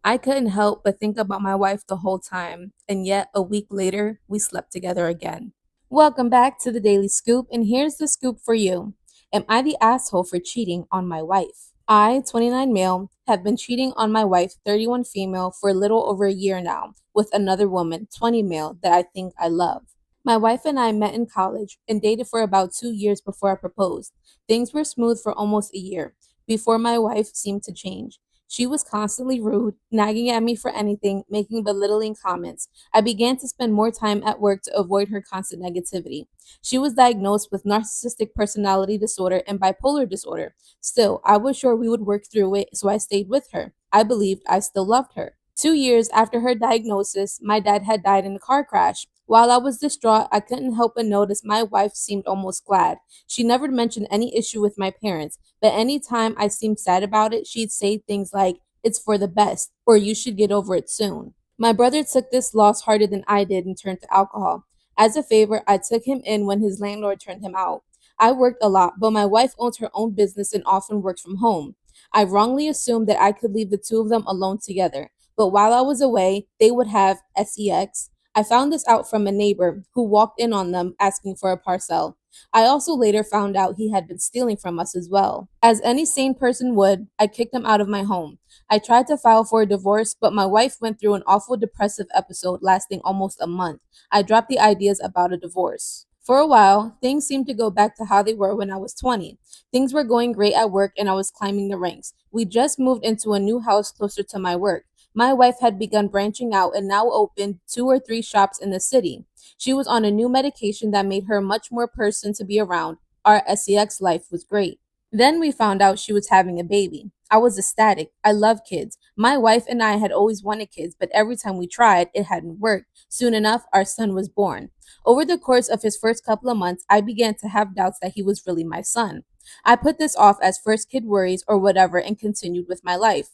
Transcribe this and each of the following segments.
I couldn't help but think about my wife the whole time, and yet a week later, we slept together again. Welcome back to the Daily Scoop, and here's the scoop for you. Am I the asshole for cheating on my wife? I, 29 male, have been cheating on my wife, 31 female, for a little over a year now, with another woman, 20 male, that I think I love. My wife and I met in college and dated for about 2 years before I proposed. Things were smooth for almost a year before my wife seemed to change. She was constantly rude, nagging at me for anything, making belittling comments. I began to spend more time at work to avoid her constant negativity. She was diagnosed with narcissistic personality disorder and bipolar disorder. Still, I was sure we would work through it, so I stayed with her. I believed I still loved her. 2 years after her diagnosis, my dad had died in a car crash. While I was distraught, I couldn't help but notice my wife seemed almost glad. She never mentioned any issue with my parents, but anytime I seemed sad about it, she'd say things like, "It's for the best," or "You should get over it soon." My brother took this loss harder than I did and turned to alcohol. As a favor, I took him in when his landlord turned him out. I worked a lot, but my wife owns her own business and often worked from home. I wrongly assumed that I could leave the two of them alone together, but while I was away, they would have sex. I found this out from a neighbor who walked in on them asking for a parcel. I also later found out he had been stealing from us as well. As any sane person would, I kicked him out of my home. I tried to file for a divorce, but my wife went through an awful depressive episode lasting almost a month. I dropped the ideas about a divorce. For a while, things seemed to go back to how they were when I was 20. Things were going great at work and I was climbing the ranks. We just moved into a new house closer to my work. My wife had begun branching out and now opened 2 or 3 shops in the city. She was on a new medication that made her much more person to be around. Our sex life was great. Then we found out she was having a baby. I was ecstatic. I love kids. My wife and I had always wanted kids, but every time we tried, it hadn't worked. Soon enough, our son was born. Over the course of his first couple of months, I began to have doubts that he was really my son. I put this off as first kid worries or whatever and continued with my life.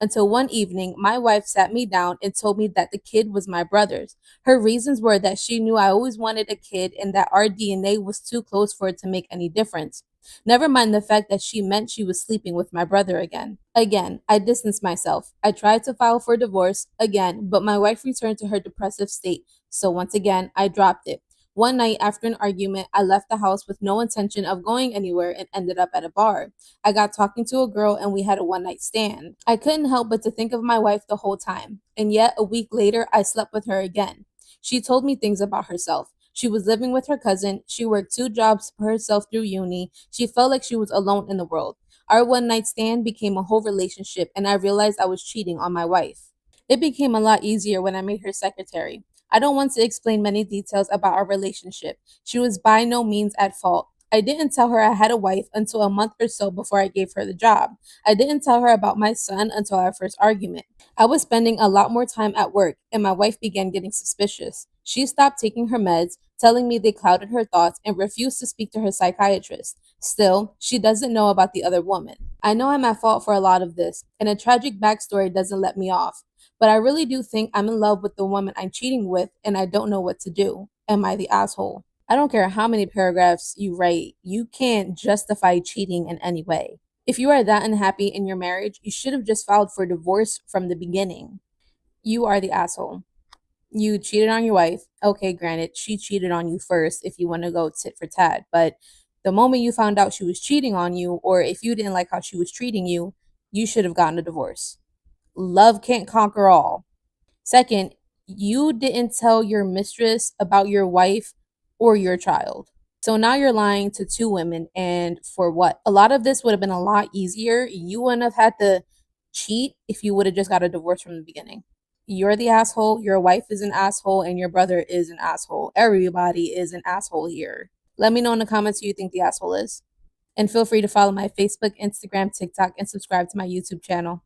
Until one evening, my wife sat me down and told me that the kid was my brother's. Her reasons were that she knew I always wanted a kid and that our DNA was too close for it to make any difference. Never mind the fact that she meant she was sleeping with my brother again. Again, I distanced myself. I tried to file for divorce again, but my wife returned to her depressive state, so once again, I dropped it. One night after an argument, I left the house with no intention of going anywhere and ended up at a bar. I got talking to a girl and we had a one night stand. I couldn't help but to think of my wife the whole time, and yet a week later, I slept with her again. She told me things about herself. She was living with her cousin. She worked 2 jobs for herself through uni. She felt like she was alone in the world. Our one night stand became a whole relationship, and I realized I was cheating on my wife. It became a lot easier when I made her secretary. I don't want to explain many details about our relationship. She was by no means at fault. I didn't tell her I had a wife until a month or so before I gave her the job. I didn't tell her about my son until our first argument. I was spending a lot more time at work, and my wife began getting suspicious. She stopped taking her meds, telling me they clouded her thoughts, and refused to speak to her psychiatrist. Still, she doesn't know about the other woman. I know I'm at fault for a lot of this, and a tragic backstory doesn't let me off. But I really do think I'm in love with the woman I'm cheating with, and I don't know what to do. Am I the asshole? I don't care how many paragraphs you write, you can't justify cheating in any way. If you are that unhappy in your marriage, you should have just filed for divorce from the beginning. You are the asshole. You cheated on your wife. Okay, granted, she cheated on you first if you want to go tit for tat. But the moment you found out she was cheating on you, or if you didn't like how she was treating you, you should have gotten a divorce. Love can't conquer all. Second, you didn't tell your mistress about your wife or your child. So now you're lying to two women, and for what? A lot of this would have been a lot easier. You wouldn't have had to cheat if you would have just got a divorce from the beginning. You're the asshole, your wife is an asshole, and your brother is an asshole. Everybody is an asshole here. Let me know in the comments who you think the asshole is. And feel free to follow my Facebook, Instagram, TikTok, and subscribe to my YouTube channel.